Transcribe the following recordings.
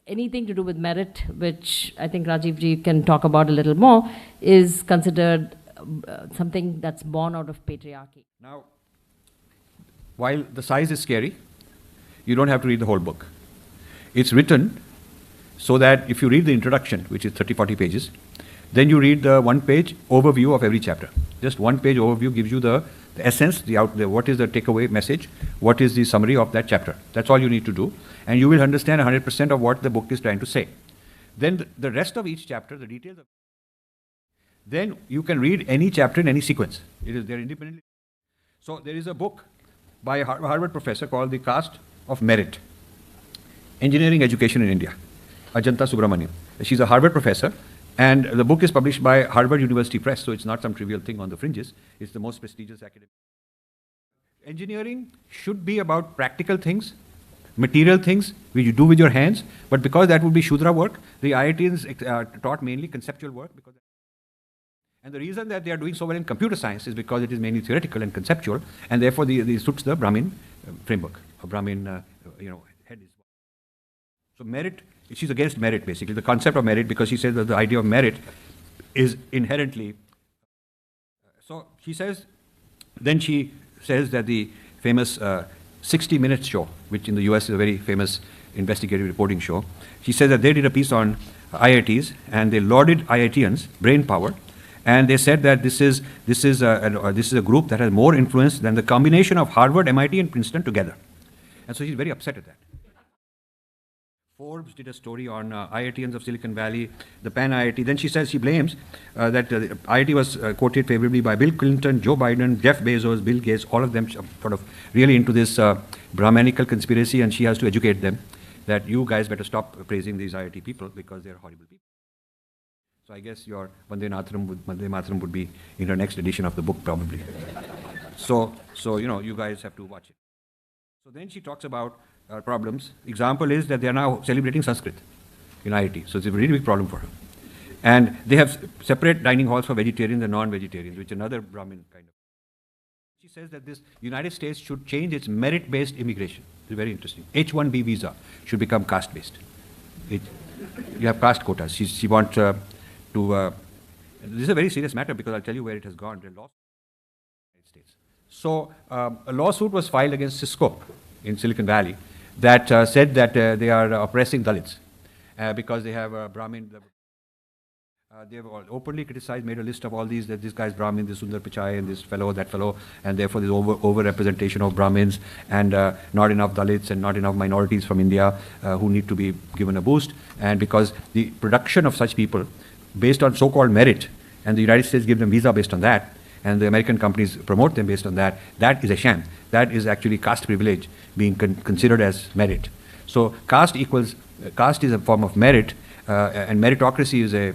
anything to do with merit, which I think Rajiv ji can talk about a little more, is considered something that's born out of patriarchy. Now, while the size is scary, you don't have to read the whole book. It's written so that if you read the introduction, which is 30-40 pages, then you read the one-page overview of every chapter. Just one-page overview gives you the essence, what is the takeaway message, what is the summary of that chapter. That's all you need to do, and you will understand 100% of what the book is trying to say. Then the rest of each chapter, the details of, then you can read any chapter in any sequence. They're independently. So there is a book by a Harvard professor called The Caste of Merit, Engineering Education in India, Ajanta Subramanian. She's a Harvard professor, and the book is published by Harvard University Press, so it's not some trivial thing on the fringes. It's the most prestigious academic. Engineering should be about practical things, material things which you do with your hands, but because that would be Shudra work, the IITs taught mainly conceptual work. And the reason that they are doing so well in computer science is because it is mainly theoretical and conceptual, and therefore it suits the Brahmin framework, or Brahmin head. So merit, she's against merit basically, the concept of merit, because she says that the idea of merit is inherently. So she says, then she says that the famous 60 Minutes show, which in the US is a very famous investigative reporting show, she says that they did a piece on IITs and they lauded IITians' brain power. And they said that this is a group that has more influence than the combination of Harvard, MIT, and Princeton together. And so she's very upset at that. Forbes did a story on IITians of Silicon Valley, the Pan IIT. Then she says she blames that IIT was quoted favorably by Bill Clinton, Joe Biden, Jeff Bezos, Bill Gates, all of them sort of really into this Brahmanical conspiracy, and she has to educate them that you guys better stop praising these IIT people because they're horrible people. So I guess your Vande Mataram would be in her next edition of the book probably. So you guys have to watch it. So then she talks about problems. Example is that they are now celebrating Sanskrit in IIT. So it's a really big problem for her. And they have separate dining halls for vegetarians and non-vegetarians, which is another Brahmin kind of. She says that this United States should change its merit-based immigration. It's very interesting. H-1B visa should become caste-based. You have caste quotas. She wants this is a very serious matter because I'll tell you where it has gone. There are lawsuits in the United States. So a lawsuit was filed against Cisco in Silicon Valley that said that they are oppressing Dalits because they have Brahmin. They have openly criticized, made a list of all these, that this guy's Brahmin, this Sundar Pichai, and this fellow, that fellow, and therefore there's over-representation of Brahmins and not enough Dalits and not enough minorities from India who need to be given a boost. And because the production of such people based on so-called merit, and the United States give them visa based on that, and the American companies promote them based on that, that is a sham. That is actually caste privilege being considered as merit. So caste is a form of merit, and meritocracy is a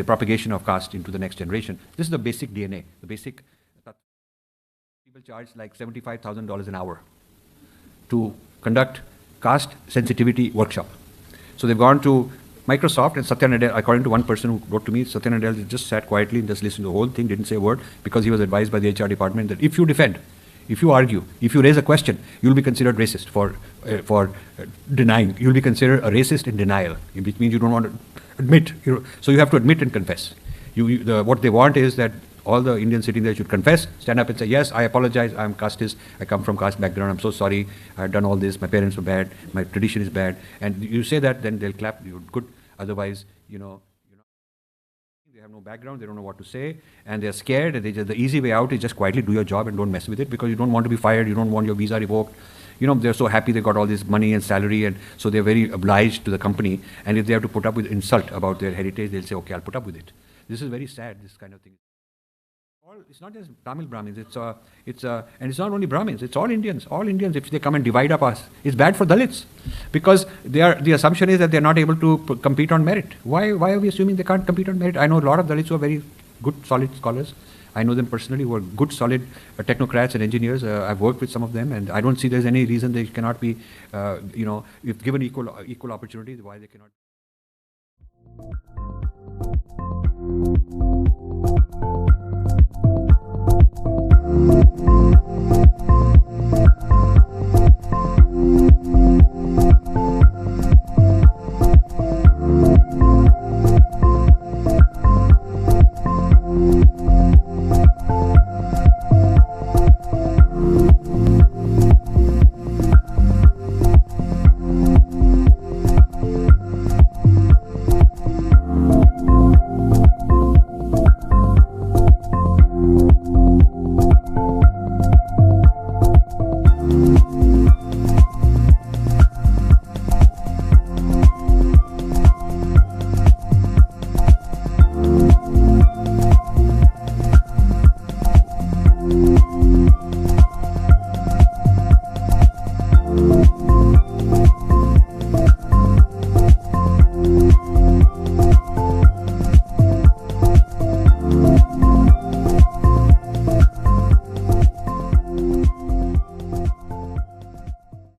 propagation of caste into the next generation. This is the basic DNA. The basic people charge like $75,000 an hour to conduct caste sensitivity workshop. So they've gone to Microsoft, and Satya Nadella, according to one person who wrote to me, Satya Nadella just sat quietly and just listened to the whole thing, didn't say a word, because he was advised by the HR department that if you defend, if you argue, if you raise a question, you'll be considered racist for denying. You'll be considered a racist in denial, which means you don't want to admit. So you have to admit and confess. What they want is that all the Indians sitting there should confess, stand up and say, yes, I apologize, I'm casteist, I come from caste background, I'm so sorry, I've done all this, my parents were bad, my tradition is bad. And you say that, then they'll clap, you're good. Otherwise, they have no background, they don't know what to say, and they're scared, and the easy way out is just quietly do your job and don't mess with it, because you don't want to be fired, you don't want your visa revoked. They're so happy they got all this money and salary, and so they're very obliged to the company, and if they have to put up with insult about their heritage, they'll say, okay, I'll put up with it. This is very sad, this kind of thing. It's not just Tamil Brahmins, and it's not only Brahmins, it's all Indians. All Indians, if they come and divide up us, it's bad for Dalits, because the assumption is that they're not able to compete on merit. Why are we assuming they can't compete on merit? I know a lot of Dalits who are very good, solid scholars. I know them personally, who are good, solid technocrats and engineers. I've worked with some of them, and I don't see there's any reason they cannot be, if given equal opportunities, why they cannot.